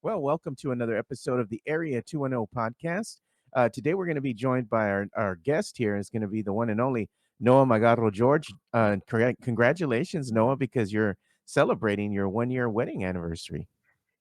Well, welcome to another episode of the Area 210 podcast. Today, we're going to be joined by our guest here. Is going to be the one and only Noah Magaro-George. Congratulations, Noah, because you're celebrating your 1 year wedding anniversary.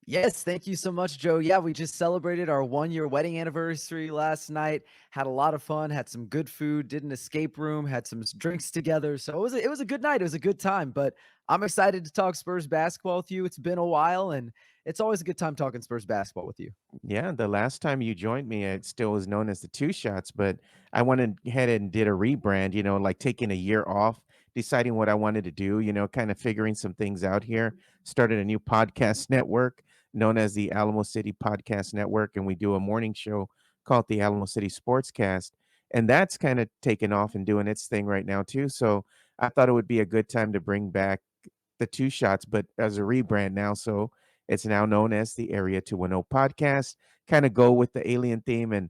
Yes, thank you so much, Joe. Yeah, we just celebrated our 1 year wedding anniversary last night. Had a lot of fun, had some good food, did an escape room, had some drinks together. So it was a good night. It was a good time. But I'm excited to talk Spurs basketball with you. It's been a while, and it's always a good time talking Spurs basketball with you. Yeah, the last time you joined me, it still was known as the Two Shots, but I went ahead and did a rebrand, like taking a year off, deciding what I wanted to do, kind of figuring some things out here. Started a new podcast network known as the Alamo City Podcast Network, and we do a morning show called the Alamo City Sportscast. And that's kind of taken off and doing its thing right now, too. So I thought it would be a good time to bring back the Two Shots, but as a rebrand now. So it's now known as the Area 210 podcast. Kind of go with the alien theme and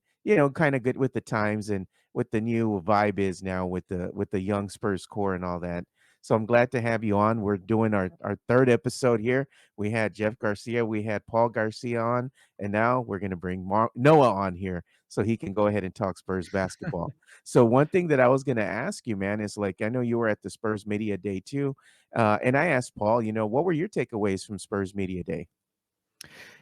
kind of good with the times and what the new vibe is now with the young Spurs core and all that. So I'm glad to have you on. We're doing our third episode here. We had Jeff Garcia, we had Paul Garcia on, and now we're going to bring Noah on here so he can go ahead and talk Spurs basketball. So one thing that I was going to ask you, man, is like I know you were at the Spurs Media Day too, and I asked Paul, what were your takeaways from Spurs Media Day?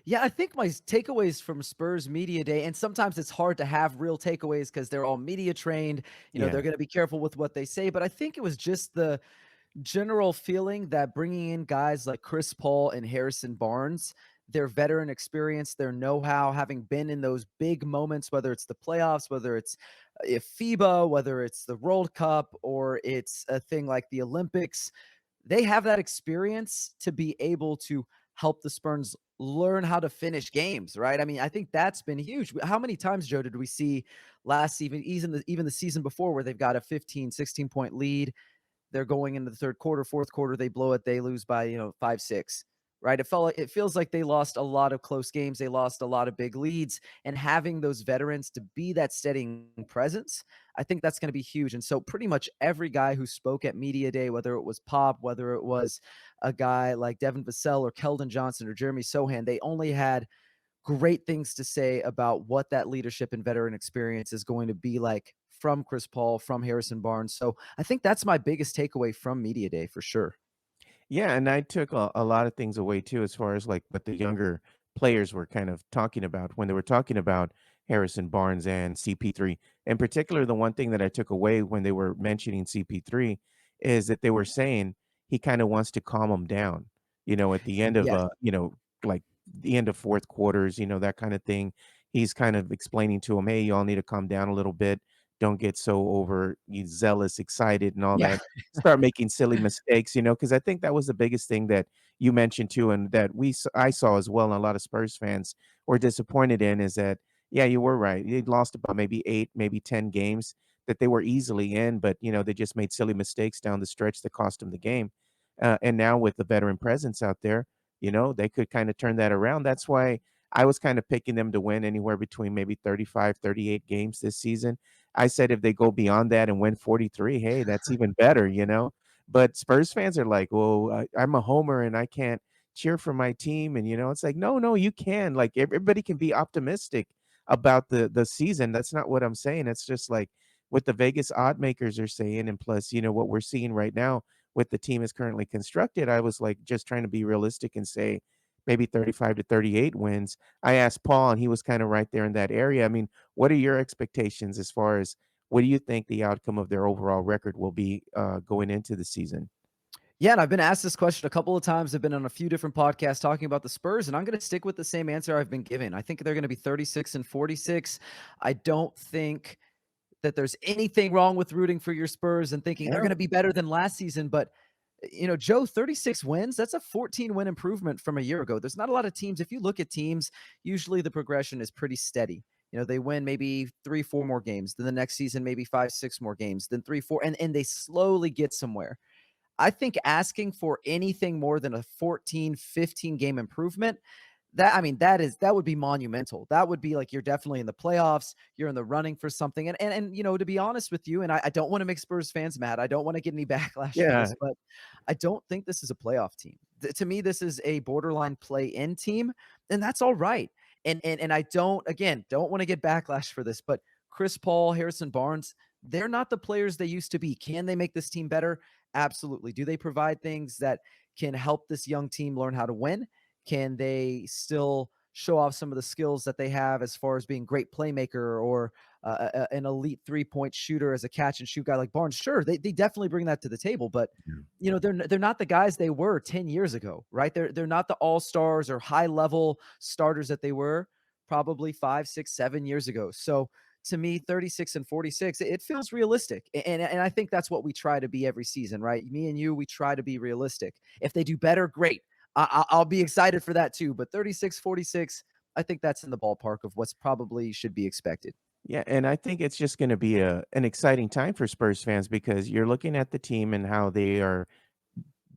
Yeah, I think my takeaways from Spurs Media Day, and sometimes it's hard to have real takeaways because they're all media trained. They're Yeah. going to be careful with what they say. But I think it was just the general feeling that bringing in guys like Chris Paul and Harrison Barnes, their veteran experience, their know-how, having been in those big moments, whether it's the playoffs, whether it's FIBA, whether it's the World Cup, or it's a thing like the Olympics, they have that experience to be able to help the Spurs learn how to finish games, right? I mean, I think that's been huge. How many times, Joe, did we see last season, even the season before, where they've got a 15, 16-point lead, they're going into the third quarter, fourth quarter, they blow it, they lose by, 5, 6, right? It feels like they lost a lot of close games. They lost a lot of big leads, and having those veterans to be that steadying presence, I think that's going to be huge. And so pretty much every guy who spoke at media day, whether it was Pop, whether it was a guy like Devin Vassell or Keldon Johnson or Jeremy Sochan, they only had great things to say about what that leadership and veteran experience is going to be like from Chris Paul, from Harrison Barnes. So I think that's my biggest takeaway from Media Day for sure. Yeah, and I took a lot of things away too, as far as like what the younger players were kind of talking about when they were talking about Harrison Barnes and CP3. In particular, the one thing that I took away when they were mentioning CP3 is that they were saying he kind of wants to calm him down, at the end of Yes. like the end of fourth quarters, that kind of thing. He's kind of explaining to him, hey, y'all need to calm down a little bit. Don't get so over you zealous, excited, and all Yeah. that start making silly mistakes, because I think that was the biggest thing that you mentioned too, and that I saw as well, and a lot of Spurs fans were disappointed in is that, yeah, you were right. They lost about maybe 8, maybe 10 games that they were easily in, but they just made silly mistakes down the stretch that cost them the game. And now with the veteran presence out there, they could kind of turn that around. That's why I was kind of picking them to win anywhere between maybe 35, 38 games this season. I said if they go beyond that and win 43, hey, that's even better. But Spurs fans are like, well, I'm a homer and I can't cheer for my team. And, it's like, no, no, you can. Like everybody can be optimistic about the season. That's not what I'm saying. It's just like what the Vegas odd makers are saying. And plus, what we're seeing right now with the team is currently constructed. I was like just trying to be realistic and say maybe 35 to 38 wins. I asked Paul and he was kind of right there in that area. I mean, what are your expectations as far as what do you think the outcome of their overall record will be going into the season? Yeah, and I've been asked this question a couple of times. I've been on a few different podcasts talking about the Spurs, and I'm going to stick with the same answer I've been given. I think they're going to be 36 and 46. I don't think that there's anything wrong with rooting for your Spurs and thinking they're Yeah. going to be better than last season. But, Joe, 36 wins, that's a 14-win improvement from a year ago. There's not a lot of teams. If you look at teams, usually the progression is pretty steady. They win maybe 3, 4 more games. Then the next season, maybe 5, 6 more games. Then 3, 4, and they slowly get somewhere. I think asking for anything more than a 14, 15 game improvement, that would be monumental. That would be like you're definitely in the playoffs, you're in the running for something. And to be honest with you, and I don't want to make Spurs fans mad. I don't want to get any backlash for Yeah. this, but I don't think this is a playoff team. To me, this is a borderline play-in team. and that's all right. And I don't want to get backlash for this, but Chris Paul, Harrison Barnes, they're not the players they used to be. Can they make this team better? Absolutely. Do they provide things that can help this young team learn how to win? Can they still show off some of the skills that they have as far as being great playmaker or an elite 3-point shooter as a catch and shoot guy like Barnes? Sure, they definitely bring that to the table, but they're not the guys they were 10 years ago, right? They're not the all-stars or high-level starters that they were probably 5, 6, 7 years ago. So to me, 36 and 46, it feels realistic. And I think that's what we try to be every season, right? Me and you, we try to be realistic. If they do better, great. I'll be excited for that too. But 36, 46, I think that's in the ballpark of what's probably should be expected. Yeah, and I think it's just gonna be an exciting time for Spurs fans because you're looking at the team and how they are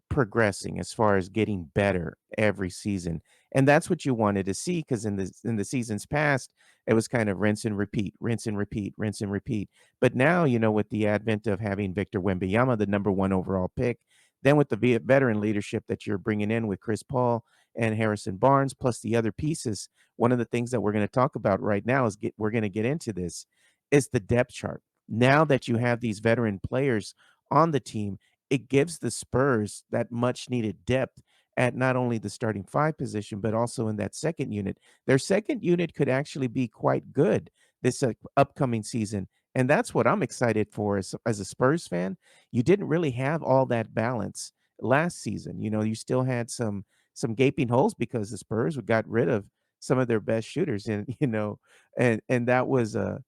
progressing as far as getting better every season. And that's what you wanted to see because in the seasons past, it was kind of rinse and repeat, rinse and repeat, rinse and repeat. But now, with the advent of having Victor Wembanyama, the number one overall pick, then with the veteran leadership that you're bringing in with Chris Paul and Harrison Barnes, plus the other pieces, one of the things that we're going to talk about right now we're going to get into this is the depth chart. Now that you have these veteran players on the team, it gives the Spurs that much needed depth at not only the starting five position, but also in that second unit. Their second unit could actually be quite good this upcoming season. And that's what I'm excited for as a Spurs fan. You didn't really have all that balance last season. You still had some gaping holes because the Spurs got rid of some of their best shooters, and and that was a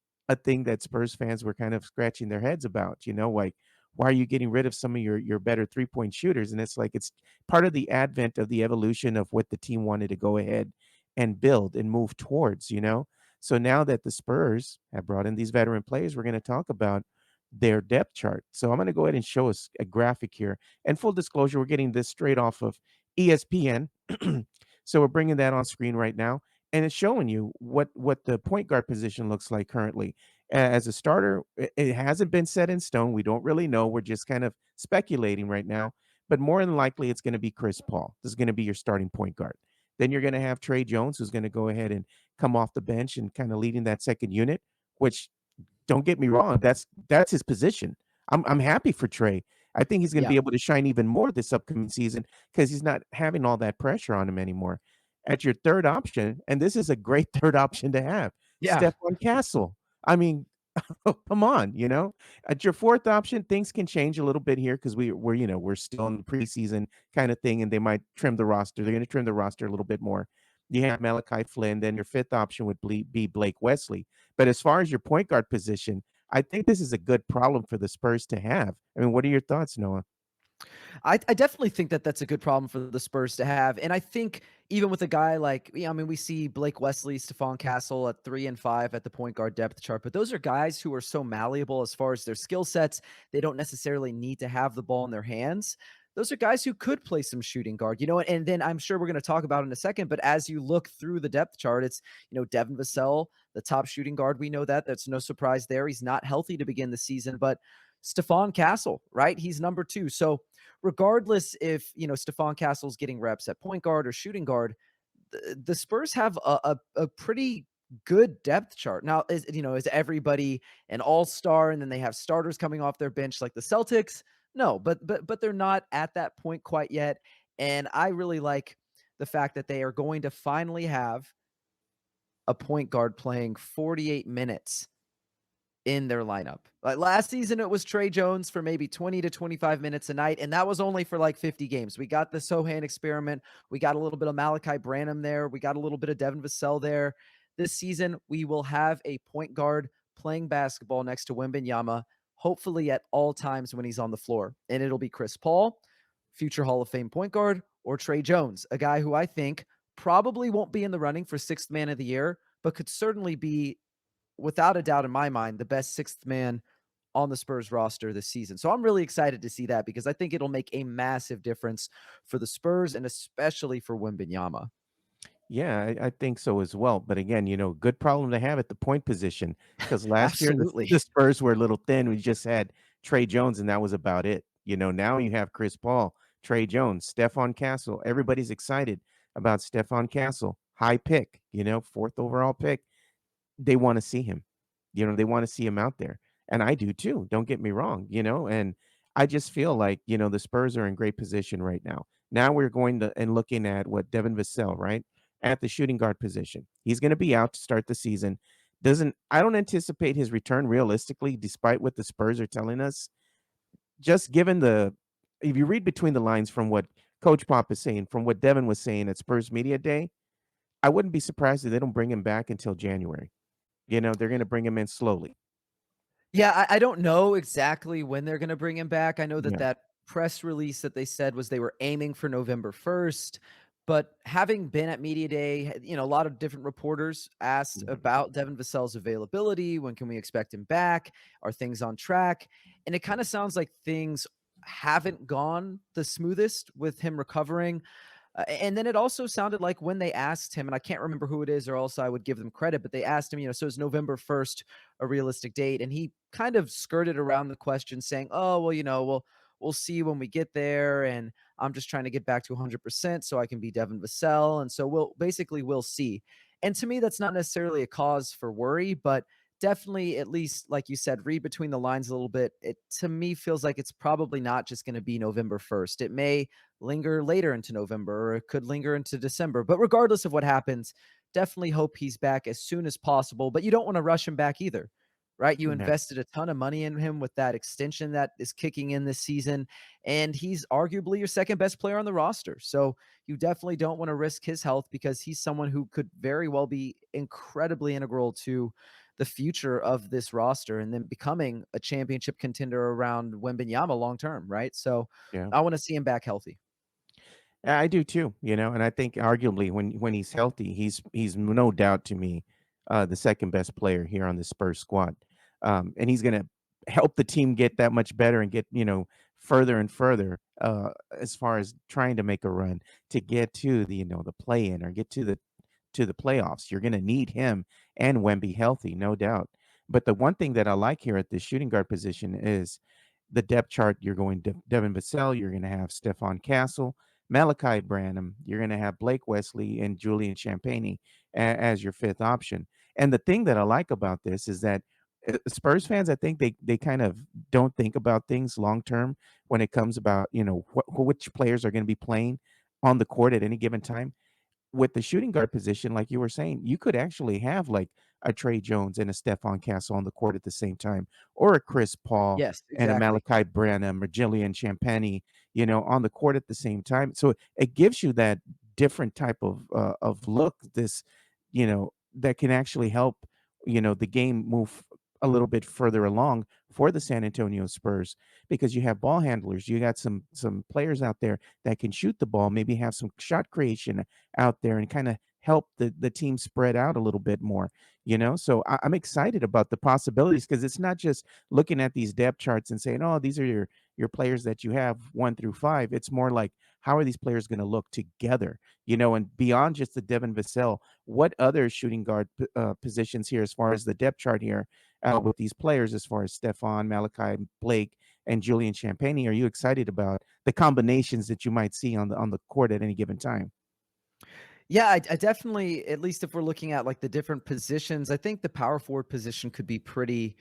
thing that Spurs fans were kind of scratching their heads about. Like, why are you getting rid of some of your better 3-point shooters? And it's like it's part of the advent of the evolution of what the team wanted to go ahead and build and move towards. So now that the Spurs have brought in these veteran players, we're going to talk about their depth chart. So I'm going to go ahead and show us a graphic here. And full disclosure, we're getting this straight off of ESPN. So we're bringing that on screen right now, and it's showing you what the point guard position looks like currently. As a starter, it hasn't been set in stone. We don't really know. We're just kind of speculating right now. But more than likely, it's going to be Chris Paul. This is going to be your starting point guard. Then you're going to have Trey Jones, who's going to go ahead and come off the bench and kind of leading that second unit, which, don't get me wrong, that's his position. I'm happy for Trey. I think he's gonna Yeah. be able to shine even more this upcoming season because he's not having all that pressure on him anymore. At your third option, and this is a great third option to have, Yeah. Stephon Castle. I mean, come on. At your fourth option, things can change a little bit here because we're still in the preseason kind of thing, and they might trim the roster. They're gonna trim the roster a little bit more. You have Malachi Flynn, then your fifth option would be Blake Wesley. But as far as your point guard position, I think this is a good problem for the Spurs to have. I mean, what are your thoughts, Noah? I definitely think that that's a good problem for the Spurs to have. And I think even with a guy like, I mean, we see Blake Wesley, Stephon Castle at 3 and 5 at the point guard depth chart, but those are guys who are so malleable as far as their skill sets. They don't necessarily need to have the ball in their hands. Those are guys who could play some shooting guard, and then I'm sure we're going to talk about in a second. But as you look through the depth chart, it's, Devin Vassell, the top shooting guard. We know that. That's no surprise there. He's not healthy to begin the season, but Stephon Castle, right? He's number 2. So regardless if Stephon Castle's getting reps at point guard or shooting guard, the Spurs have a pretty good depth chart. Now, is everybody an all-star and then they have starters coming off their bench like the Celtics? No, but they're not at that point quite yet. And I really like the fact that they are going to finally have a point guard playing 48 minutes in their lineup. Like last season, it was Trey Jones for maybe 20 to 25 minutes a night, and that was only for like 50 games. We got the Sochan experiment. We got a little bit of Malachi Branham there. We got a little bit of Devin Vassell there. This season, we will have a point guard playing basketball next to Wembanyama, hopefully at all times when he's on the floor. And it'll be Chris Paul, future Hall of Fame point guard, or Trey Jones, a guy who I think probably won't be in the running for sixth man of the year, but could certainly be, without a doubt in my mind, the best sixth man on the Spurs roster this season. So I'm really excited to see that because I think it'll make a massive difference for the Spurs and especially for Wembanyama. Yeah, I think so as well. But again, good problem to have at the point position because last year the, Absolutely. the Spurs were a little thin. We just had Trey Jones, and that was about it. Now you have Chris Paul, Trey Jones, Stephon Castle. Everybody's excited about Stephon Castle. high pick, 4th overall pick, they wanna see him. They wanna see him out there, and I do too, don't get me wrong, and I just feel like, the Spurs are in great position right now. Now we're going to and looking at what Devin Vassell, right? At the shooting guard position. He's gonna be out to start the season. Doesn't I don't anticipate his return realistically, despite what the Spurs are telling us. Just given the if you read between the lines from what Coach Pop is saying, from what Devin was saying at Spurs Media Day, I wouldn't be surprised if they don't bring him back until January. They're gonna bring him in slowly. Yeah, I don't know exactly when they're gonna bring him back. I know that Yeah, that press release that they said was they were aiming for November 1st, but having been at media day, a lot of different reporters asked yeah, about Devin Vassell's availability. When can we expect him back? Are things on track? And it kind of sounds like things haven't gone the smoothest with him recovering. And then it also sounded like when they asked him, and I can't remember who it is, or else I would give them credit, but they asked him, so is November 1st a realistic date? And he kind of skirted around the question saying, oh, well, we'll see when we get there. And I'm just trying to get back to 100% so I can be Devin Vassell. And so we'll see. And to me, that's not necessarily a cause for worry, but definitely, at least like you said, read between the lines a little bit. It to me feels like it's probably not just going to be November 1st. It may linger later into November, or it could linger into December. But regardless of what happens, definitely hope he's back as soon as possible. But you don't want to rush him back either, right? You yeah, invested a ton of money in him with that extension that is kicking in this season, and he's arguably your second best player on the roster. So you definitely don't want to risk his health, because he's someone who could very well be incredibly integral to the future of this roster and then becoming a championship contender around Wembanyama long term, right? So yeah. I want to see him back healthy. I do too, and I think arguably when he's healthy, he's no doubt to me, the second best player here on the Spurs squad. And he's gonna help the team get that much better and get, further and further, as far as trying to make a run to get to the play-in or get to the playoffs. You're gonna need him and Wemby healthy, no doubt. But the one thing that I like here at the shooting guard position is the depth chart. You're going Devin Vassell, you're gonna have Stephon Castle, Malachi Branham, you're gonna have Blake Wesley and Julian Champagnie as your fifth option. And the thing that I like about this is that Spurs fans, I think they kind of don't think about things long term when it comes about which players are going to be playing on the court at any given time. With the shooting guard position, like you were saying, you could actually have like a Trey Jones and a Stephon Castle on the court at the same time, or a Chris Paul Yes, and a exactly. Malachi Branham or Jillian Champagnie, on the court at the same time. So it gives you that different type of look. This, that can actually help, the game move a little bit further along for the San Antonio Spurs because you have ball handlers, you got some players out there that can shoot the ball, maybe have some shot creation out there and kind of help the team spread out a little bit more, So I'm excited about the possibilities because it's not just looking at these depth charts and saying, oh, these are your players that you have 1 through 5. It's more like how are these players going to look together, and beyond just the Devin Vassell, what other shooting guard positions here as far as the depth chart here with these players, as far as Stefan, Malachi, Blake, and Julian Champagnie, are you excited about the combinations that you might see on the court at any given time? Yeah, I definitely, at least if we're looking at like the different positions, I think the power forward position could be pretty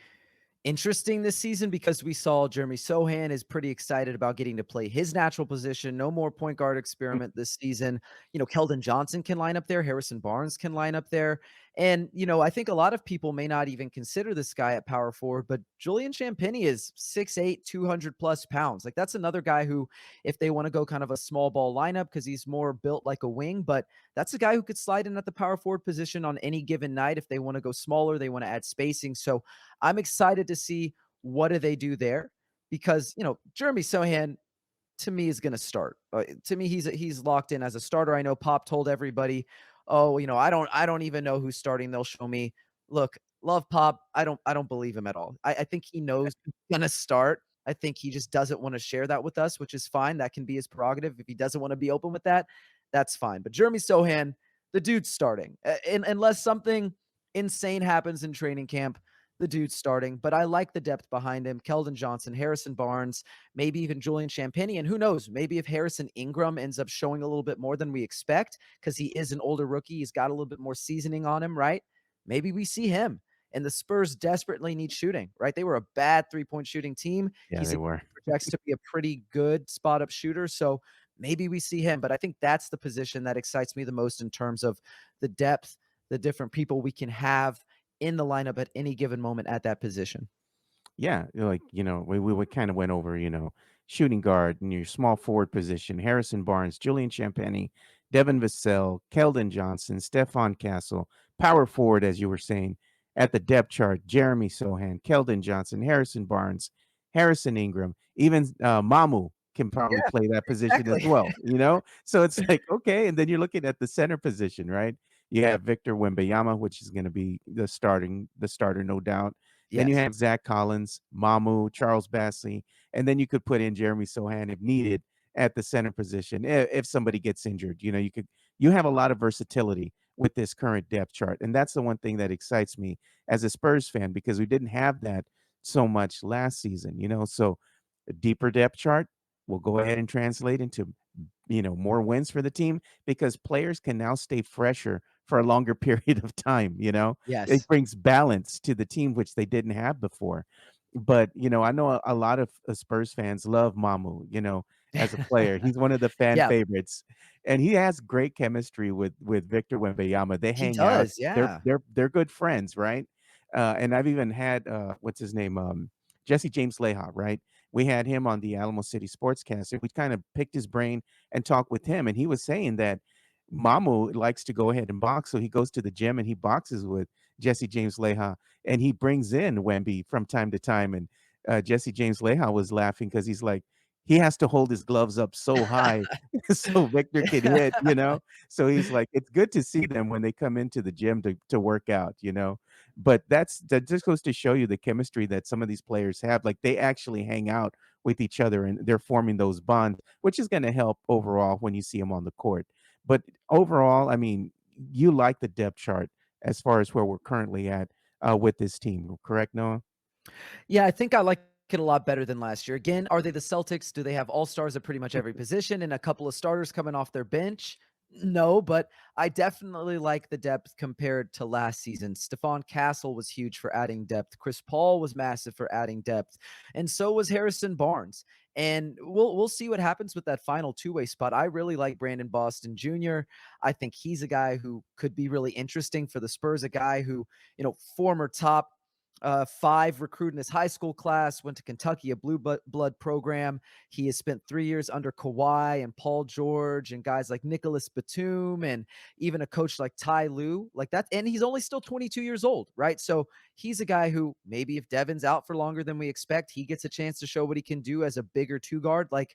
interesting this season because we saw Jeremy Sochan is pretty excited about getting to play his natural position. No more point guard Mm, experiment this season. Keldon Johnson can line up there. Harrison Barnes can line up there. And, I think a lot of people may not even consider this guy at power forward, but Julian Champagnie is 6'8", 200 plus pounds. Like that's another guy who, if they want to go kind of a small ball lineup because he's more built like a wing, but that's a guy who could slide in at the power forward position on any given night. If they want to go smaller, they want to add spacing. So I'm excited to see what do they do there because, Jeremy Sochan to me is going to start. To me, he's locked in as a starter. I know Pop told everybody, "Oh, I don't even know who's starting. They'll show me." Look, love Pop. I don't believe him at all. I think he knows who's going to start. I think he just doesn't want to share that with us, which is fine. That can be his prerogative. If he doesn't want to be open with that, that's fine. But Jeremy Sochan, the dude's starting, and unless something insane happens in training camp, the dude starting, but I like the depth behind him. Keldon Johnson, Harrison Barnes, maybe even Julian Champagnie. And who knows, maybe if Harrison Ingram ends up showing a little bit more than we expect, because he is an older rookie, he's got a little bit more seasoning on him, right? Maybe we see him. And the Spurs desperately need shooting, right? They were a bad 3-point shooting team. Yeah, He's they a were. projects to be a pretty good spot up shooter. So maybe we see him. But I think that's the position that excites me the most in terms of the depth, the different people we can have in the lineup at any given moment at that position. Yeah, like, we kind of went over, shooting guard in your small forward position, Harrison Barnes, Julian Champagnie, Devin Vassell, Keldon Johnson, Stephon Castle, power forward, as you were saying, at the depth chart, Jeremy Sochan, Keldon Johnson, Harrison Barnes, Harrison Ingram, even Mamu can probably Yeah, play that position as exactly. well. So it's like, okay, and then you're looking at the center position, right? You have Victor Wembanyama, which is going to be the starter, no doubt. Then you Yes. have Zach Collins, Mamu, Charles Bassey, and then you could put in Jeremy Sochan if needed at the center position if somebody gets injured. You have a lot of versatility with this current depth chart, and that's the one thing that excites me as a Spurs fan because we didn't have that so much last season. So a deeper depth chart will go ahead and translate into more wins for the team because players can now stay fresher for a longer period of time. It Yes. brings balance to the team, which they didn't have before. But, I know a lot of Spurs fans love Mamu, as a player. He's one of the fan Yeah, favorites, and he has great chemistry with Victor Wembanyama. They he hang out. does. They're Yeah. they're they're good friends, right? And I've even had, what's his name? Jesse James Leha, right? We had him on the Alamo City Sportscast, and we kind of picked his brain and talked with him, and he was saying that Mamu likes to go ahead and box, so he goes to the gym and he boxes with Jesse James Leha, and he brings in Wemby from time to time. And Jesse James Leha was laughing because he's like, he has to hold his gloves up so high so Victor can hit. So he's like, it's good to see them when they come into the gym to work out. But that just goes to show you the chemistry that some of these players have. Like they actually hang out with each other and they're forming those bonds, which is going to help overall when you see them on the court. But overall, I mean, you like the depth chart as far as where we're currently at with this team, correct, Noah? Yeah, I think I like it a lot better than last year. Again, are they the Celtics? Do they have all-stars at pretty much every position and a couple of starters coming off their bench? No, but I definitely like the depth compared to last season. Stephon Castle was huge for adding depth. Chris Paul was massive for adding depth, and so was Harrison Barnes. And we'll see what happens with that final two-way spot. I really like Brandon Boston Jr. I think he's a guy who could be really interesting for the Spurs, a guy who, former top 5 recruit in his high school class, went to Kentucky, a blue blood program. He has spent 3 years under Kawhi and Paul George and guys like Nicholas Batum and even a coach like Ty Lue, like that. And he's only still 22 years old, right? So he's a guy who maybe if Devin's out for longer than we expect, he gets a chance to show what he can do as a bigger two guard. Like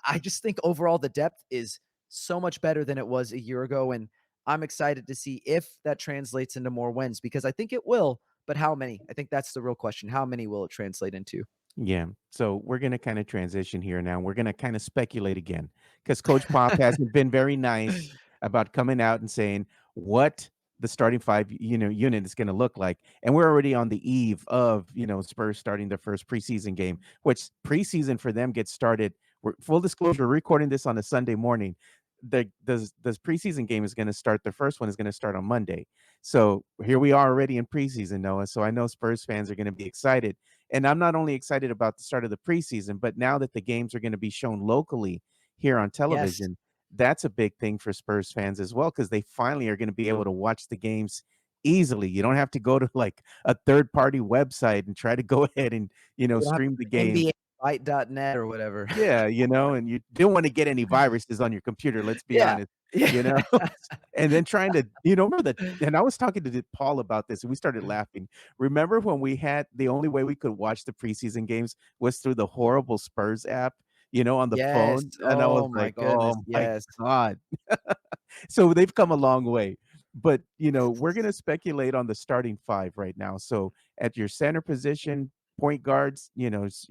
I just think overall the depth is so much better than it was a year ago. And I'm excited to see if that translates into more wins because I think it will, but how many? I think that's the real question. How many will it translate into? Yeah. So we're going to kind of transition here now. We're going to kind of speculate again because Coach Pop hasn't been very nice about coming out and saying what the starting five, unit is going to look like. And we're already on the eve of, Spurs starting their first preseason game, which preseason for them gets started. Full disclosure, we're recording this on a Sunday morning. The preseason game is going to start. The first one is going to start on Monday. So here we are already in preseason, Noah. So I know Spurs fans are going to be excited, and I'm not only excited about the start of the preseason, but now that the games are going to be shown locally here on Yes. television, that's a big thing for Spurs fans as well, because they finally are going to be able to watch the games easily. You don't have to go to like a third party website and try to go ahead and, You don't have stream the to game. NBAfight.net or whatever. Yeah, and you don't wanna get any viruses on your computer, let's be Yeah. honest, Yeah. you know? And then trying to remember that, and I was talking to Paul about this, and we started laughing. Remember when we had the only way we could watch the preseason games was through the horrible Spurs app, on the Yes. phone? And I was Oh my like, goodness. "Oh my Yes. god." So they've come a long way. But, we're gonna speculate on the starting 5 right now. So at your center position, point guards,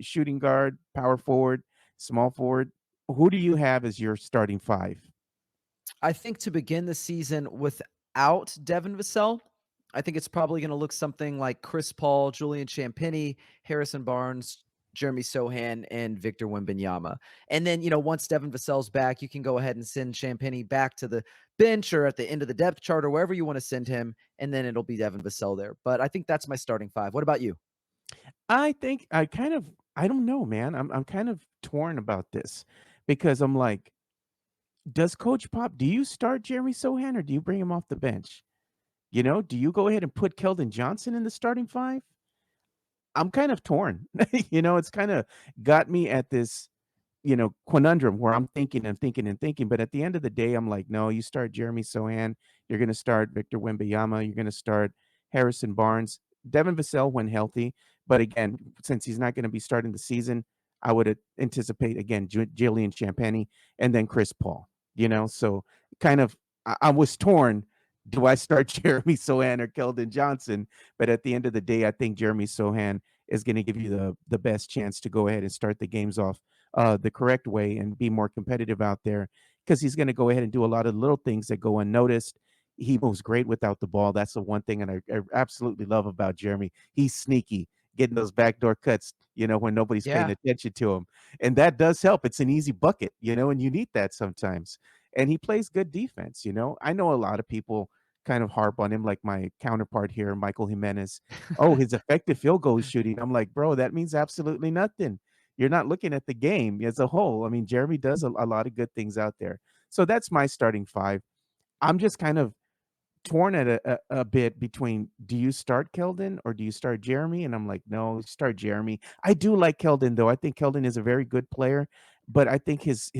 shooting guard, power forward, small forward, who do you have as your starting 5? I think to begin the season without Devin Vassell, I think it's probably going to look something like Chris Paul, Julian Champagny, Harrison Barnes, Jeremy Sohan, and Victor Wembanyama. And then, once Devin Vassell's back, you can go ahead and send Champagny back to the bench or at the end of the depth chart or wherever you want to send him, and then it'll be Devin Vassell there. But I think that's my starting five. What about you? I think I don't know, man. I'm kind of torn about this because I'm like, does Coach Pop, do you start Jeremy Sohan or do you bring him off the bench? Do you go ahead and put Keldon Johnson in the starting five? I'm kind of torn. It's kind of got me at this conundrum where I'm thinking and thinking and thinking. But at the end of the day, I'm like, no, you start Jeremy Sohan, you're going to start Victor Wembanyama, you're going to start Harrison Barnes, Devin Vassell when healthy. But again, since he's not going to be starting the season, I would anticipate again Jillian Champagny and then Chris Paul. So kind of I was torn. Do I start Jeremy Sohan or Keldon Johnson? But at the end of the day, I think Jeremy Sohan is going to give you the best chance to go ahead and start the games off the correct way and be more competitive out there because he's going to go ahead and do a lot of little things that go unnoticed. He moves great without the ball. That's the one thing, and I absolutely love about Jeremy. He's sneaky, getting those backdoor cuts, when nobody's paying Yeah. attention to him. And that does help. It's an easy bucket, and you need that sometimes. And he plays good defense. I know a lot of people kind of harp on him, like my counterpart here, Michael Jimenez. Oh, his effective field goal shooting. I'm like, bro, that means absolutely nothing. You're not looking at the game as a whole. I mean, Jeremy does a lot of good things out there. So that's my starting five. I'm just kind of torn at a bit between do you start Keldon or do you start Jeremy? And I'm like, no, start Jeremy. I do like Keldon though. I think Keldon is a very good player, but I think his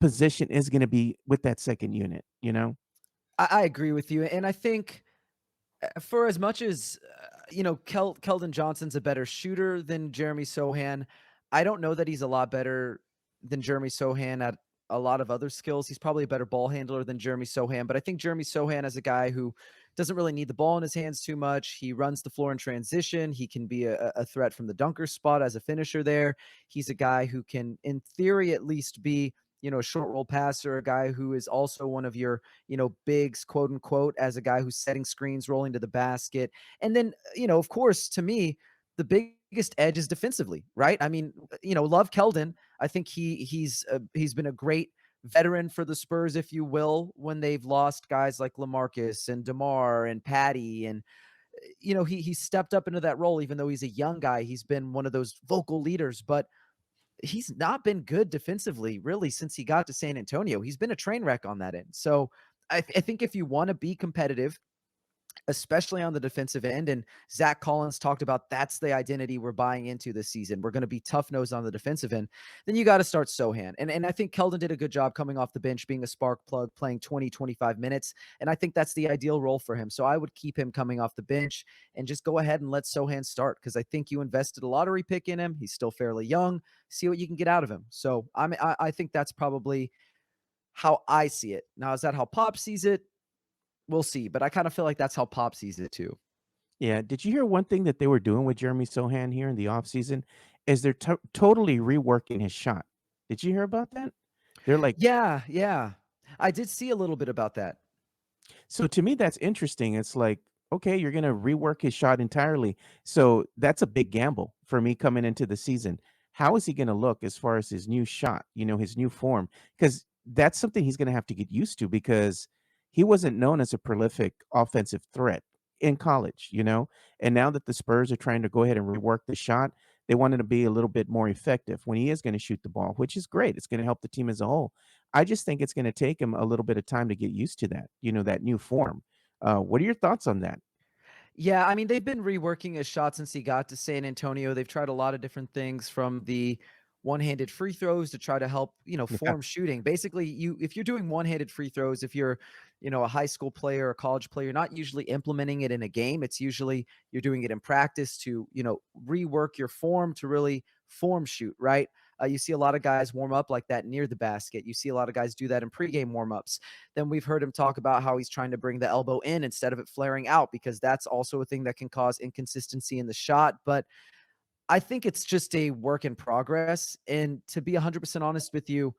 position is going to be with that second unit. I agree with you. And I think for as much as Keldon Johnson's a better shooter than Jeremy Sohan, I don't know that he's a lot better than Jeremy Sohan at a lot of other skills. He's probably a better ball handler than Jeremy Sohan, but I think Jeremy Sohan is a guy who doesn't really need the ball in his hands too much. He runs the floor in transition. He can be a threat from the dunker spot as a finisher there. He's a guy who can, in theory, at least be a short roll passer, a guy who is also one of your bigs, quote unquote, as a guy who's setting screens, rolling to the basket. And then, of course, to me, the biggest edge is defensively, right? I mean, love Keldon. I think he's been a great veteran for the Spurs, if you will, when they've lost guys like LaMarcus and DeMar and Patty. And, he stepped up into that role, even though he's a young guy. He's been one of those vocal leaders, but he's not been good defensively really since he got to San Antonio. He's been a train wreck on that end. So I think if you want to be competitive, especially on the defensive end, and Zach Collins talked about that's the identity we're buying into this season. We're going to be tough nosed on the defensive end. Then you got to start Sohan. And I think Keldon did a good job coming off the bench, being a spark plug, playing 20, 25 minutes. And I think that's the ideal role for him. So I would keep him coming off the bench and just go ahead and let Sohan start because I think you invested a lottery pick in him. He's still fairly young. See what you can get out of him. So I think that's probably how I see it. Now, is that how Pop sees it? We'll see. But I kind of feel like that's how Pop sees it too. Yeah. Did you hear one thing that they were doing with Jeremy Sohan here in the offseason is they're totally reworking his shot. Did you hear about that? They're like, Yeah, yeah. I did see a little bit about that. so to me, that's interesting. It's like, okay, you're going to rework his shot entirely. So that's a big gamble for me coming into the season. How is he going to look as far as his new shot, his new form? Because that's something he's going to have to get used to because he wasn't known as a prolific offensive threat in college. And now that the Spurs are trying to go ahead and rework the shot, they want him to be a little bit more effective when he is going to shoot the ball, which is great. It's going to help the team as a whole. I just think it's going to take him a little bit of time to get used to that new form. What are your thoughts on that? Yeah, I mean, they've been reworking his shot since he got to San Antonio. They've tried a lot of different things from the one-handed free throws to try to help, Yeah. form shooting. Basically, if you're doing one-handed free throws, if you're, a high school player or a college player, you're not usually implementing it in a game. It's usually you're doing it in practice to, rework your form to really form shoot, right? You see a lot of guys warm up like that near the basket. You see a lot of guys do that in pregame warmups. Then we've heard him talk about how he's trying to bring the elbow in instead of it flaring out because that's also a thing that can cause inconsistency in the shot. But I think it's just a work in progress. And to be 100% honest with you,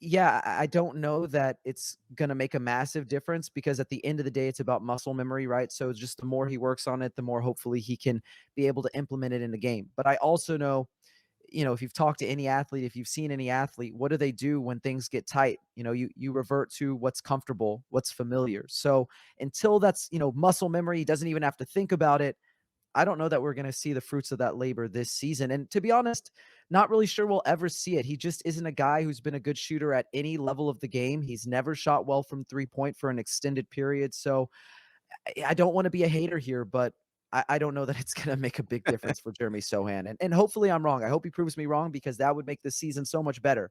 Yeah, I don't know that it's gonna make a massive difference because at the end of the day, it's about muscle memory, right? So just the more he works on it, the more hopefully he can be able to implement it in the game. But I also know, if you've talked to any athlete, if you've seen any athlete, what do they do when things get tight? You revert to what's comfortable, what's familiar. So until that's, muscle memory, he doesn't even have to think about it. I don't know that we're going to see the fruits of that labor this season. And to be honest, not really sure we'll ever see it. He just isn't a guy who's been a good shooter at any level of the game. He's never shot well from 3 point for an extended period. So I don't want to be a hater here, but I don't know that it's going to make a big difference for Jeremy Sochan. And hopefully I'm wrong. I hope he proves me wrong because that would make this season so much better.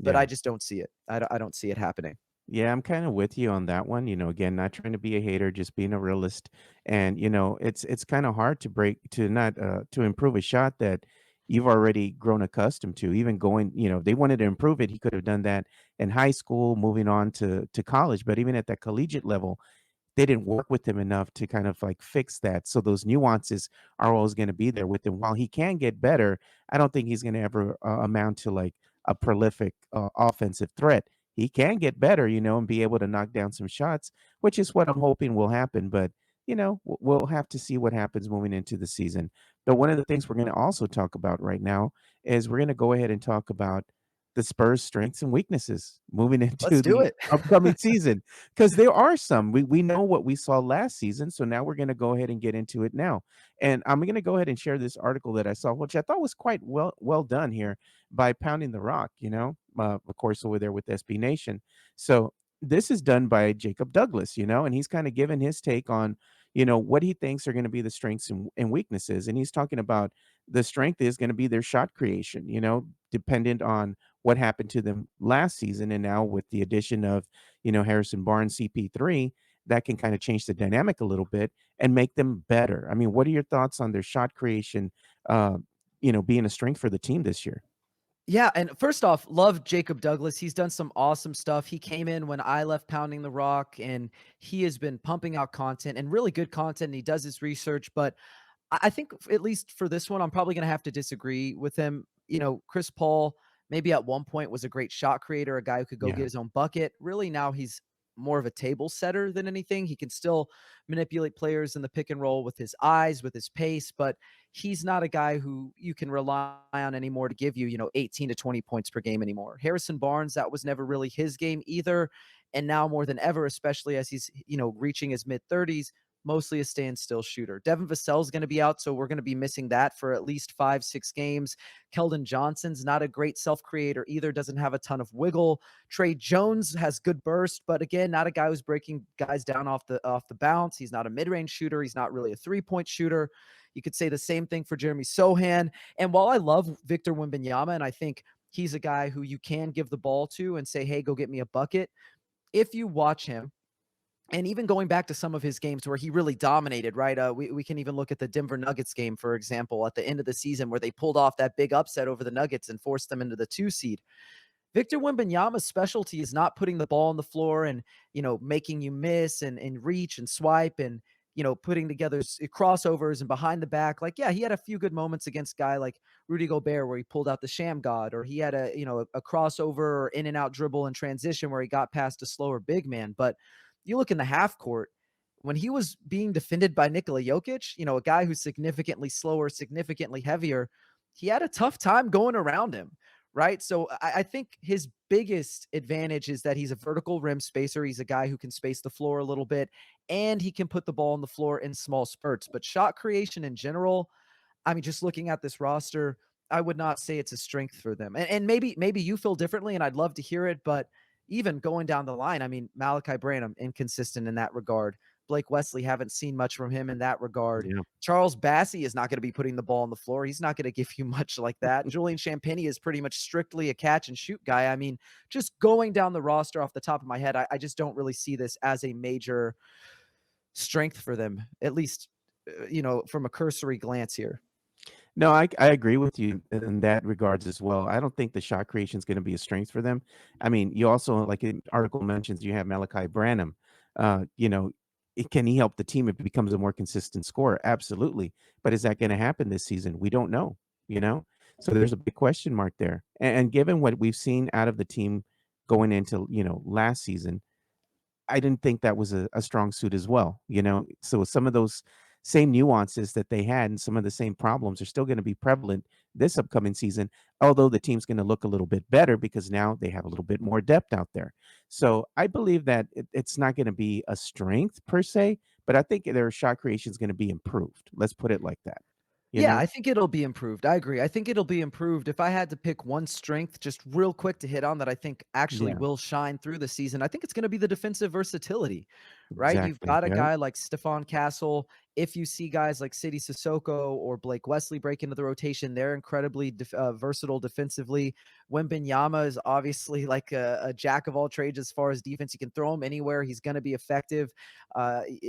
But Yeah. I just don't see it. I don't see it happening. Yeah, I'm kind of with you on that one. Again, not trying to be a hater, just being a realist. And it's kind of hard to break to not to improve a shot that you've already grown accustomed to. Even going, if they wanted to improve it, he could have done that in high school, moving on to college. But even at that collegiate level, they didn't work with him enough to kind of like fix that. So those nuances are always going to be there with him. While he can get better, I don't think he's going to ever amount to like a prolific offensive threat. He can get better, and be able to knock down some shots, which is what I'm hoping will happen. But, we'll have to see what happens moving into the season. But one of the things we're going to also talk about right now is we're going to go ahead and talk about the Spurs' strengths and weaknesses moving Let's into do the it. upcoming season. 'Cause there are some. We know what we saw last season, so now we're gonna go ahead and get into it now. And I'm gonna go ahead and share this article that I saw, which I thought was quite well done here by Pounding the Rock, of course, over there with SB Nation. So this is done by Jacob Douglas, and he's kinda given his take on, what he thinks are gonna be the strengths and weaknesses. And he's talking about the strength is gonna be their shot creation, dependent on what happened to them last season. And now with the addition of, Harrison Barnes, CP3, that can kind of change the dynamic a little bit and make them better. I mean, what are your thoughts on their shot creation, uh, being a strength for the team this year? Yeah, and first off, love Jacob Douglas. He's done some awesome stuff. He came in when I left Pounding the Rock, and he has been pumping out content and really good content. And he does his research, but I think at least for this one, I'm probably going to have to disagree with him. Chris Paul maybe at one point was a great shot creator, a guy who could go get Yeah. his own bucket. Really, now he's more of a table setter than anything. He can still manipulate players in the pick and roll with his eyes, with his pace, but he's not a guy who you can rely on anymore to give you, 18 to 20 points per game anymore. Harrison Barnes, that was never really his game either. And now more than ever, especially as he's, reaching his mid 30s, mostly a standstill shooter. Devin Vassell is going to be out, so we're going to be missing that for at least 5-6 games. Keldon Johnson's not a great self creator either, doesn't have a ton of wiggle. Trey Jones has good burst, but again, not a guy who's breaking guys down off the bounce. He's not a mid range shooter. He's not really a 3 point shooter. You could say the same thing for Jeremy Sochan. And while I love Victor Wembanyama, and I think he's a guy who you can give the ball to and say, hey, go get me a bucket. If you watch him, and even going back to some of his games where he really dominated, right? We can even look at the Denver Nuggets game, for example, at the end of the season where they pulled off that big upset over the Nuggets and forced them into the 2 seed. Victor Wembanyama's specialty is not putting the ball on the floor and, making you miss and reach and swipe and, putting together crossovers and behind the back. Like, yeah, he had a few good moments against a guy like Rudy Gobert where he pulled out the sham god, or he had a crossover or in and out dribble and transition where he got past a slower big man. But you look in the half court, when he was being defended by Nikola Jokic, a guy who's significantly slower, significantly heavier, he had a tough time going around him, right? So I think his biggest advantage is that he's a vertical rim spacer. He's a guy who can space the floor a little bit, and he can put the ball on the floor in small spurts. But shot creation in general, I mean, just looking at this roster, I would not say it's a strength for them. And maybe you feel differently, and I'd love to hear it. But even going down the line, I mean, Malachi Branham, inconsistent in that regard. Blake Wesley, haven't seen much from him in that regard. Yeah. Charles Bassey is not going to be putting the ball on the floor. He's not going to give you much like that. Julian Champagny is pretty much strictly a catch and shoot guy. I mean, just going down the roster off the top of my head, I just don't really see this as a major strength for them, at least, from a cursory glance here. No, I agree with you in that regards as well. I don't think the shot creation is going to be a strength for them. I mean, you also, like an article mentions, you have Malachi Branham. Uh, you know, can he help the team if it becomes a more consistent scorer? Absolutely. But is that going to happen this season? We don't know. You know, so there's a big question mark there. And given what we've seen out of the team going into, last season, I didn't think that was a strong suit as well, you know? So some of those same nuances that they had and some of the same problems are still gonna be prevalent this upcoming season, although the team's gonna look a little bit better because now they have a little bit more depth out there. So I believe that it's not gonna be a strength per se, but I think their shot creation is gonna be improved. Let's put it like that, you Yeah, know? I think it'll be improved. I agree. I think it'll be improved. If I had to pick one strength, just real quick to hit on that I think actually Yeah, will shine through the season, I think it's going to be the defensive versatility, right? You've exactly. got a Yeah. guy like Stephon Castle. If you see guys like City Sissoko or Blake Wesley break into the rotation, they're incredibly versatile defensively. Wembenyama is obviously like a jack of all trades as far as defense. You can throw him anywhere; he's going to be effective.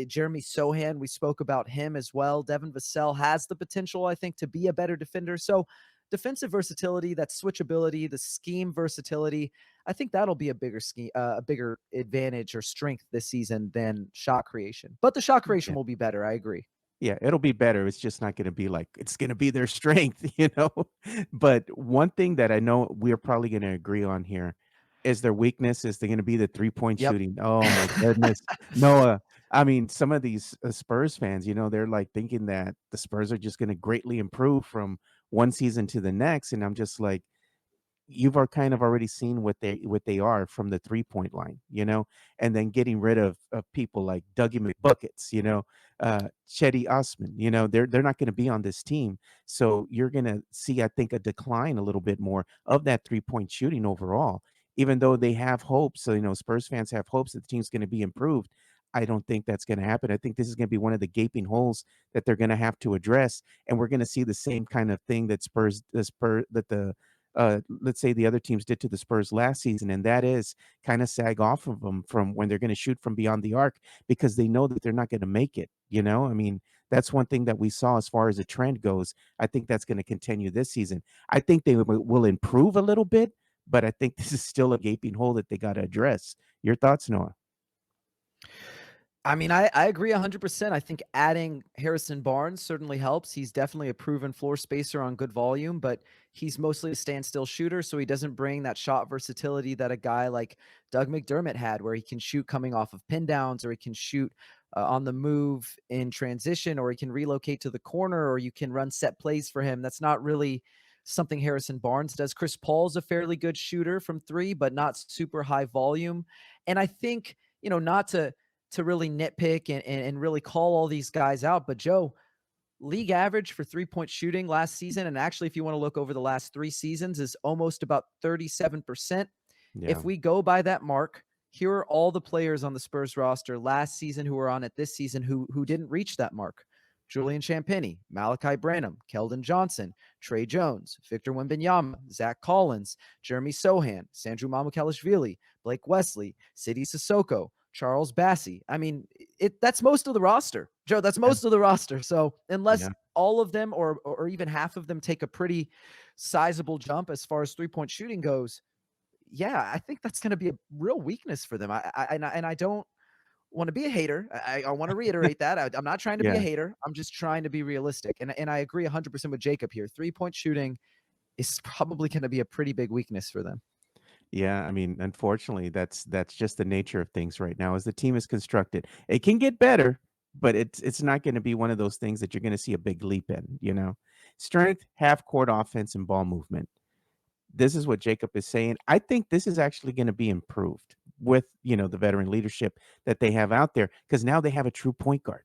Jeremy Sochan, we spoke about him as well. Devin Vassell has the potential, I think, to be a better defender. So defensive versatility, that switchability, the scheme versatility, I think that'll be a bigger scheme, a bigger advantage or strength this season than shot creation. But the shot creation Yeah. will be better. I agree. Yeah, it'll be better. It's just not gonna be like it's gonna be their strength, you know? But one thing that I know we're probably gonna agree on here is their weakness is they're gonna be the three-point Yep. shooting. Oh my goodness. Noah, I mean, some of these, Spurs fans, they're, like, thinking that the Spurs are just gonna greatly improve from one season to the next, and I'm just like, you've are kind of already seen what they are from the 3-point line, and then getting rid of people like Dougie McBuckets, Chetty Osman, they're not going to be on this team. So you're going to see, I think, a decline a little bit more of that 3-point shooting overall, even though they have hopes. So, Spurs fans have hopes that the team's going to be improved. I don't think that's going to happen. I think this is going to be one of the gaping holes that they're going to have to address, and we're going to see the same kind of thing that the let's say the other teams did to the Spurs last season, and that is kind of sag off of them from when they're going to shoot from beyond the arc because they know that they're not going to make it. I mean, that's one thing that we saw as far as the trend goes. I think that's going to continue this season. I think they will improve a little bit, but I think this is still a gaping hole that they got to address. Your thoughts, Noah? I mean, I agree 100%. I think adding Harrison Barnes certainly helps. He's definitely a proven floor spacer on good volume, but he's mostly a standstill shooter, so he doesn't bring that shot versatility that a guy like Doug McDermott had, where he can shoot coming off of pin downs, or he can shoot on the move in transition, or he can relocate to the corner, or you can run set plays for him. That's not really something Harrison Barnes does. Chris Paul's a fairly good shooter from three, but not super high volume. And I think, not to really nitpick and really call all these guys out. But Joe, league average for 3-point shooting last season, and actually, if you want to look over the last 3 seasons, is almost about 37%. Yeah. If we go by that mark, here are all the players on the Spurs roster last season who are on it this season who didn't reach that mark. Julian Champagnie, Malachi Branham, Keldon Johnson, Trey Jones, Victor Wembanyama, Zach Collins, Jeremy Sohan, Sandro Mamukelashvili, Blake Wesley, City Sissoko, Charles Bassey. I mean, that's most of the roster. Joe, that's Yeah. most of the roster. So unless Yeah. all of them or even half of them take a pretty sizable jump as far as 3-point shooting goes, yeah, I think that's going to be a real weakness for them. I don't want to be a hater. I want to reiterate that. I'm not trying to be a Yeah. hater. I'm just trying to be realistic. And I agree 100% with Jacob here. 3-point shooting is probably going to be a pretty big weakness for them. Yeah, I mean, unfortunately, that's just the nature of things right now as the team is constructed. It can get better, but it's not going to be one of those things that you're going to see a big leap in. Strength, half court offense, and ball movement. This is what Jacob is saying. I think this is actually going to be improved with, the veteran leadership that they have out there because now they have a true point guard.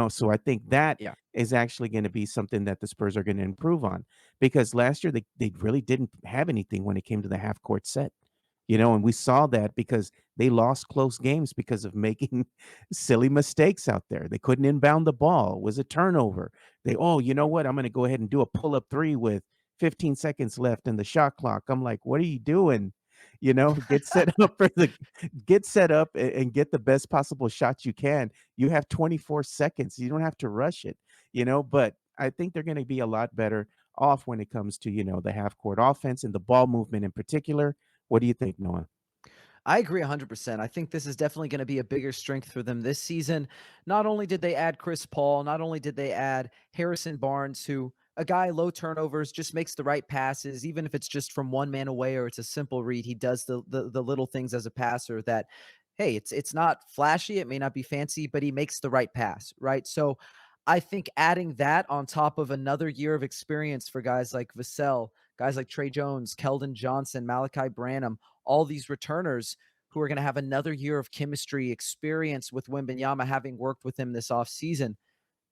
So I think that Yeah. is actually going to be something that the Spurs are going to improve on because last year they really didn't have anything when it came to the half court set. And we saw that because they lost close games because of making silly mistakes out there. They couldn't inbound the ball. It was a turnover. Oh, you know what? I'm going to go ahead and do a pull up three with 15 seconds left in the shot clock. I'm like, what are you doing? Get set up get set up and get the best possible shots you can. You have 24 seconds. You don't have to rush it. But I think they're going to be a lot better off when it comes to, the half court offense and the ball movement in particular. What do you think, Noah? I agree 100%. I think this is definitely going to be a bigger strength for them this season. Not only did they add Chris Paul, not only did they add Harrison Barnes, who a guy low turnovers, just makes the right passes, even if it's just from one man away or it's a simple read. He does the little things as a passer that, hey, it's not flashy, it may not be fancy, but he makes the right pass, right? So I think adding that on top of another year of experience for guys like Vassell, guys like Trey Jones, Keldon Johnson, Malachi Branham, all these returners who are going to have another year of chemistry experience with Wembanyama, having worked with him this offseason,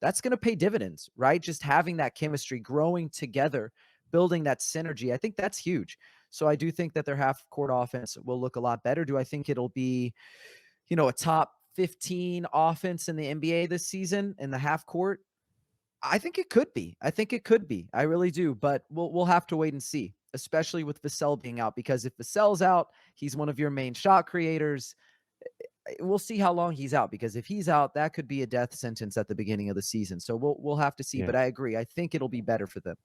that's going to pay dividends, right? Just having that chemistry, growing together, building that synergy. I think that's huge. So I do think that their half court offense will look a lot better. Do I think it'll be, a top 15 offense in the NBA this season in the half court? I think it could be. I think it could be. I really do, but we'll have to wait and see, especially with Vassell being out, because if Vassell's out, he's one of your main shot creators. We'll see how long he's out, because if he's out, that could be a death sentence at the beginning of the season. So we'll have to see, Yeah. but I agree. I think it'll be better for them.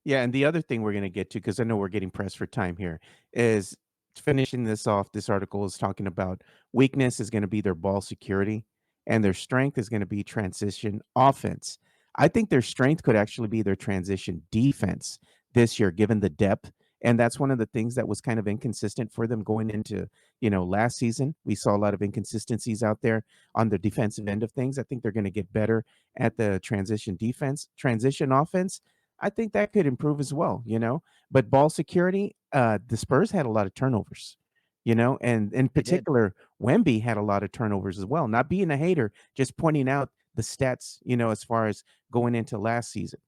Yeah, and the other thing we're gonna get to, because I know we're getting pressed for time here, is finishing this off. This article is talking about weakness is gonna be their ball security, and their strength is gonna be transition offense. I think their strength could actually be their transition defense this year, given the depth. And that's one of the things that was kind of inconsistent for them going into, last season. We saw a lot of inconsistencies out there on the defensive end of things. I think they're gonna get better at the transition offense. I think that could improve as well. But ball security, the Spurs had a lot of turnovers, and in They did. particular, Wemby had a lot of turnovers as well. Not being a hater, just pointing out the stats, as far as going into last season.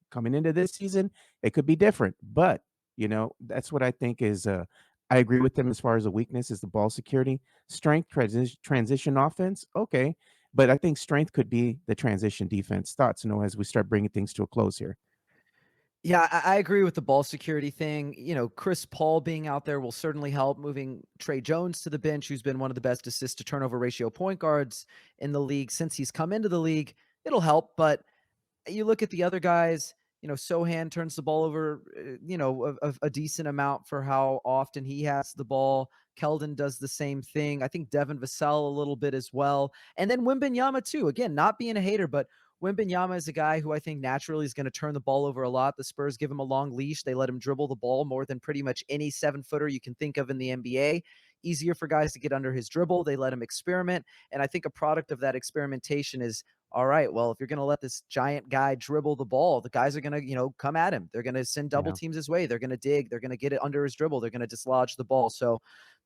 Coming into this season, it could be different. But, that's what I think is I agree with them as far as a weakness is the ball security. Strength, transition offense, okay. But I think strength could be the transition defense. Thoughts, as we start bringing things to a close here. Yeah, I agree with the ball security thing. Chris Paul being out there will certainly help. Moving Trey Jones to the bench, who's been one of the best assist to turnover ratio point guards in the league since he's come into the league, it'll help. But you look at the other guys, Sohan turns the ball over, a decent amount for how often he has the ball. Keldon does the same thing. I think Devin Vassell a little bit as well. And then Wembanyama too. Again, not being a hater, but Wembanyama is a guy who I think naturally is going to turn the ball over a lot. The Spurs give him a long leash. They let him dribble the ball more than pretty much any 7-footer you can think of in the NBA. Easier for guys to get under his dribble. They let him experiment. And I think a product of that experimentation is, all right, well, if you're going to let this giant guy dribble the ball, the guys are going to, come at him. They're going to send double Yeah. teams his way. They're going to dig. They're going to get it under his dribble. They're going to dislodge the ball. So,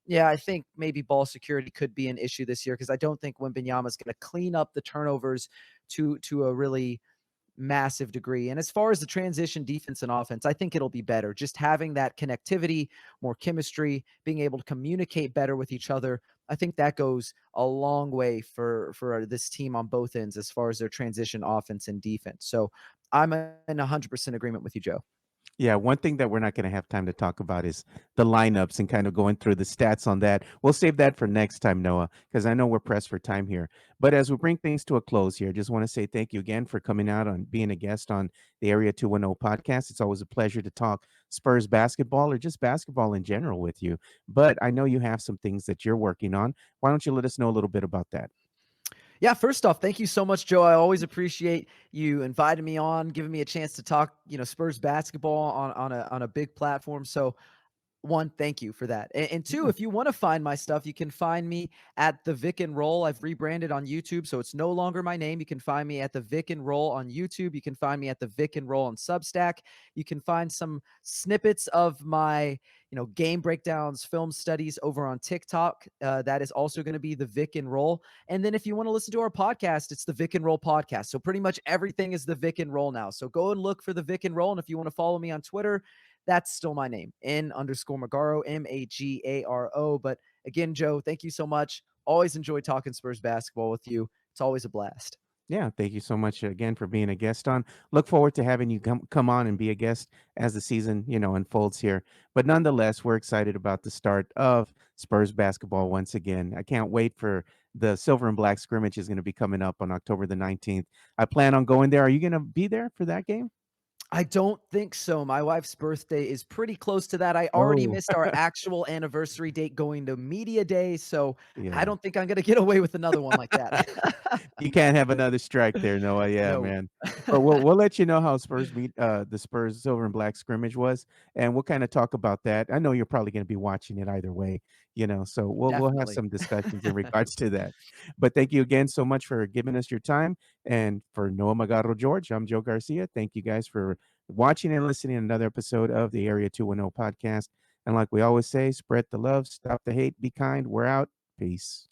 yeah, I think maybe ball security could be an issue this year, because I don't think Wembanyama is going to clean up the turnovers to a really massive degree. And as far as the transition defense and offense, I think it'll be better. Just having that connectivity, more chemistry, being able to communicate better with each other. I think that goes a long way for this team on both ends as far as their transition offense and defense. So I'm in 100% agreement with you, Joe. Yeah, one thing that we're not going to have time to talk about is the lineups and kind of going through the stats on that. We'll save that for next time, Noah, because I know we're pressed for time here. But as we bring things to a close here, just want to say thank you again for coming out on being a guest on the Area 210 podcast. It's always a pleasure to talk Spurs basketball or just basketball in general with you. But I know you have some things that you're working on. Why don't you let us know a little bit about that? Yeah, first off, thank you so much, Joe. I always appreciate you inviting me on, giving me a chance to talk, Spurs basketball on a big platform. So one, thank you for that. And two, Yeah. if you want to find my stuff, you can find me at the Vic-N-Roll. I've rebranded on YouTube, so it's no longer my name. You can find me at the Vic-N-Roll on YouTube. You can find me at the Vic-N-Roll on Substack. You can find some snippets of my, game breakdowns, film studies over on TikTok. That is also going to be the Vic-N-Roll. And then if you want to listen to our podcast, it's the Vic-N-Roll podcast. So pretty much everything is the Vic-N-Roll now. So go and look for the Vic-N-Roll. And if you want to follow me on Twitter, that's still my name, N_Magaro, Magaro. But again, Joe, thank you so much. Always enjoy talking Spurs basketball with you. It's always a blast. Yeah, thank you so much again for being a guest on. Look forward to having you come on and be a guest as the season, unfolds here. But nonetheless, we're excited about the start of Spurs basketball once again. I can't wait for the silver and black scrimmage is going to be coming up on October the 19th. I plan on going there. Are you going to be there for that game? I don't think so. My wife's birthday is pretty close to that. I already Oh, missed our actual anniversary date going to media day, so I yeah. don't think I'm gonna get away with another one like that. You can't have another strike there, Noah. Yeah, No. man. But we'll let you know how the Spurs Silver and Black scrimmage was, and we'll kinda talk about that. I know you're probably gonna be watching it either way, so we'll have Definitely. some discussions in regards to that. But thank you again so much for giving us your time, and for Noah Magaro-George, I'm Joe Garcia. Thank you guys for watching and listening to another episode of the Area 210 podcast, and like we always say, spread the love, stop the hate, be kind. We're out. Peace.